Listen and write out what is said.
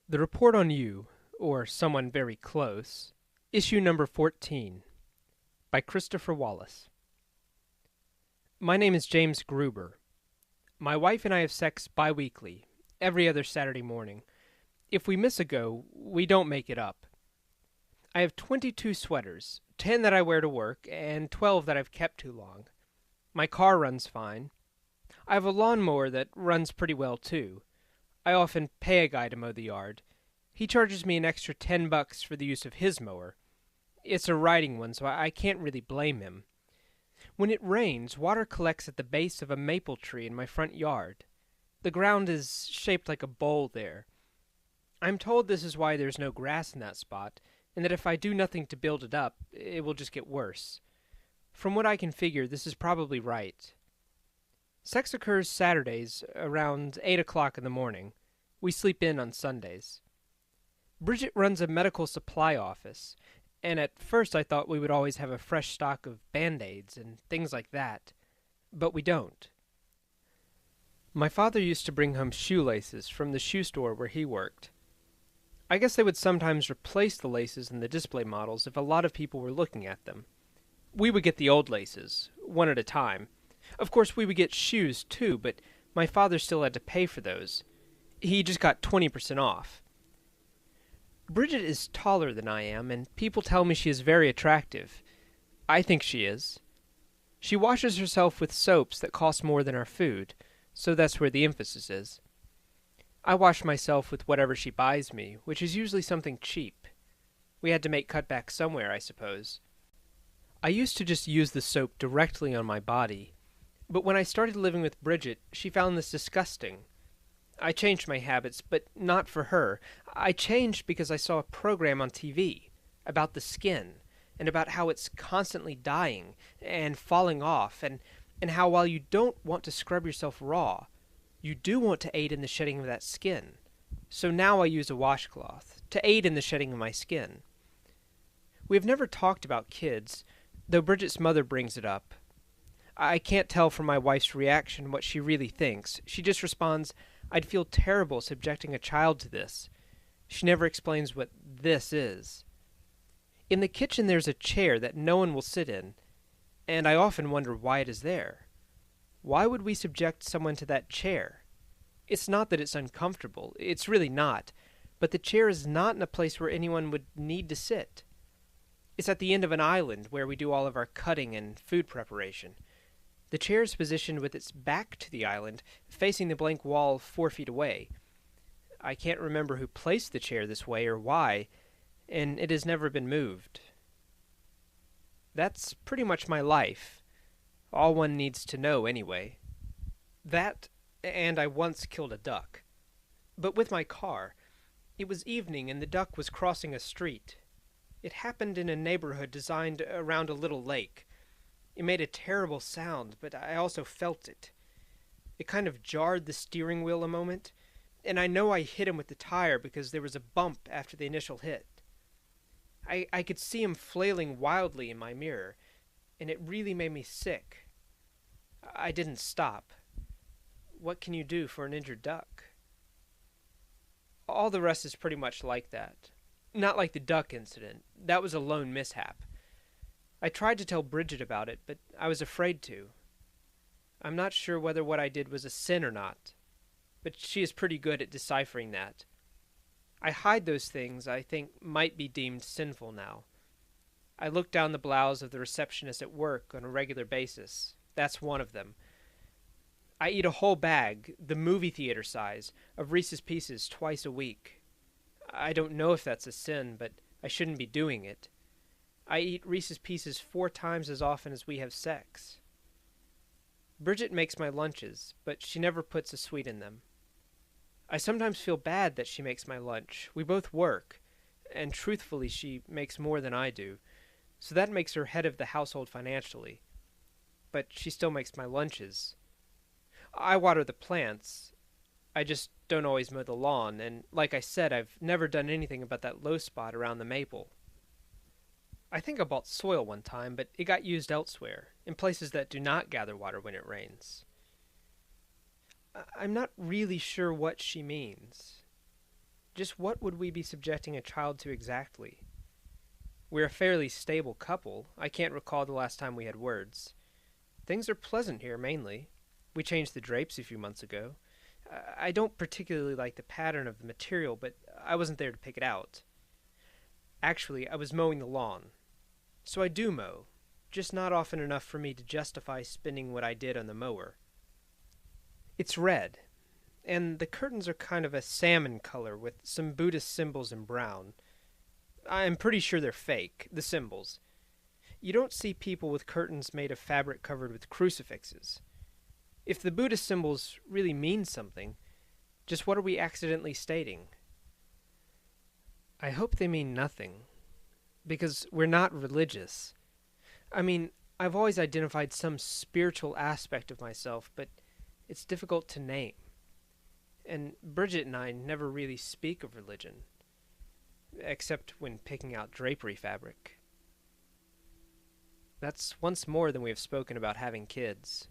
The Report on You, or Someone Very Close, Issue Number 14, by Christopher Wallace. My name is James Gruber. My wife and I have sex bi-weekly, every other Saturday morning. If we miss a go, we don't make it up. I have 22 sweaters, 10 that I wear to work, and 12 that I've kept too long. My car runs fine. I have a lawnmower that runs pretty well, too. I often pay a guy to mow the yard. He charges me an extra $10 for the use of his mower. It's a riding one, so I can't really blame him. When it rains, water collects at the base of a maple tree in my front yard. The ground is shaped like a bowl there. I'm told this is why there's no grass in that spot, and that if I do nothing to build it up, it will just get worse. From what I can figure, this is probably right. Sex occurs Saturdays around 8 o'clock in the morning. We sleep in on Sundays. Bridget runs a medical supply office, and at first I thought we would always have a fresh stock of Band-Aids and things like that. But we don't. My father used to bring home shoelaces from the shoe store where he worked. I guess they would sometimes replace the laces in the display models if a lot of people were looking at them. We would get the old laces, one at a time. Of course, we would get shoes too, but my father still had to pay for those. He just got 20% off. Bridget is taller than I am, and people tell me she is very attractive. I think she is. She washes herself with soaps that cost more than our food, so that's where the emphasis is. I wash myself with whatever she buys me, which is usually something cheap. We had to make cutbacks somewhere, I suppose. I used to just use the soap directly on my body, but when I started living with Bridget, she found this disgusting. I changed my habits, but not for her. I changed because I saw a program on TV about the skin and about how it's constantly dying and falling off and how while you don't want to scrub yourself raw, you do want to aid in the shedding of that skin. So now I use a washcloth to aid in the shedding of my skin. We have never talked about kids, though Bridget's mother brings it up. I can't tell from my wife's reaction what she really thinks. She just responds, "I'd feel terrible subjecting a child to this." She never explains what this is. In the kitchen there's a chair that no one will sit in, and I often wonder why it is there. Why would we subject someone to that chair? It's not that it's uncomfortable, it's really not, but the chair is not in a place where anyone would need to sit. It's at the end of an island where we do all of our cutting and food preparation. The chair is positioned with its back to the island, facing the blank wall 4 feet away. I can't remember who placed the chair this way or why, and it has never been moved. That's pretty much my life. All one needs to know, anyway. That, and I once killed a duck. But with my car. It was evening and the duck was crossing a street. It happened in a neighborhood designed around a little lake. It made a terrible sound, but I also felt it. It kind of jarred the steering wheel a moment, and I know I hit him with the tire because there was a bump after the initial hit. I could see him flailing wildly in my mirror, and it really made me sick. I didn't stop. What can you do for an injured duck? All the rest is pretty much like that. Not like the duck incident. That was a lone mishap. I tried to tell Bridget about it, but I was afraid to. I'm not sure whether what I did was a sin or not, but she is pretty good at deciphering that. I hide those things I think might be deemed sinful now. I look down the blouse of the receptionist at work on a regular basis. That's one of them. I eat a whole bag, the movie theater size, of Reese's Pieces twice a week. I don't know if that's a sin, but I shouldn't be doing it. I eat Reese's Pieces 4 times as often as we have sex. Bridget makes my lunches, but she never puts a sweet in them. I sometimes feel bad that she makes my lunch. We both work, and truthfully she makes more than I do, so that makes her head of the household financially. But she still makes my lunches. I water the plants. I just don't always mow the lawn, and like I said, I've never done anything about that low spot around the maple. I think I bought soil one time, but it got used elsewhere, in places that do not gather water when it rains. I'm not really sure what she means. Just what would we be subjecting a child to exactly? We're a fairly stable couple. I can't recall the last time we had words. Things are pleasant here, mainly. We changed the drapes a few months ago. I don't particularly like the pattern of the material, but I wasn't there to pick it out. Actually, I was mowing the lawn. So I do mow, just not often enough for me to justify spending what I did on the mower. It's red, and the curtains are kind of a salmon color with some Buddhist symbols in brown. I'm pretty sure they're fake, the symbols. You don't see people with curtains made of fabric covered with crucifixes. If the Buddhist symbols really mean something, just what are we accidentally stating? I hope they mean nothing, because we're not religious. I mean, I've always identified some spiritual aspect of myself, but it's difficult to name. And Bridget and I never really speak of religion, except when picking out drapery fabric. That's once more than we have spoken about having kids.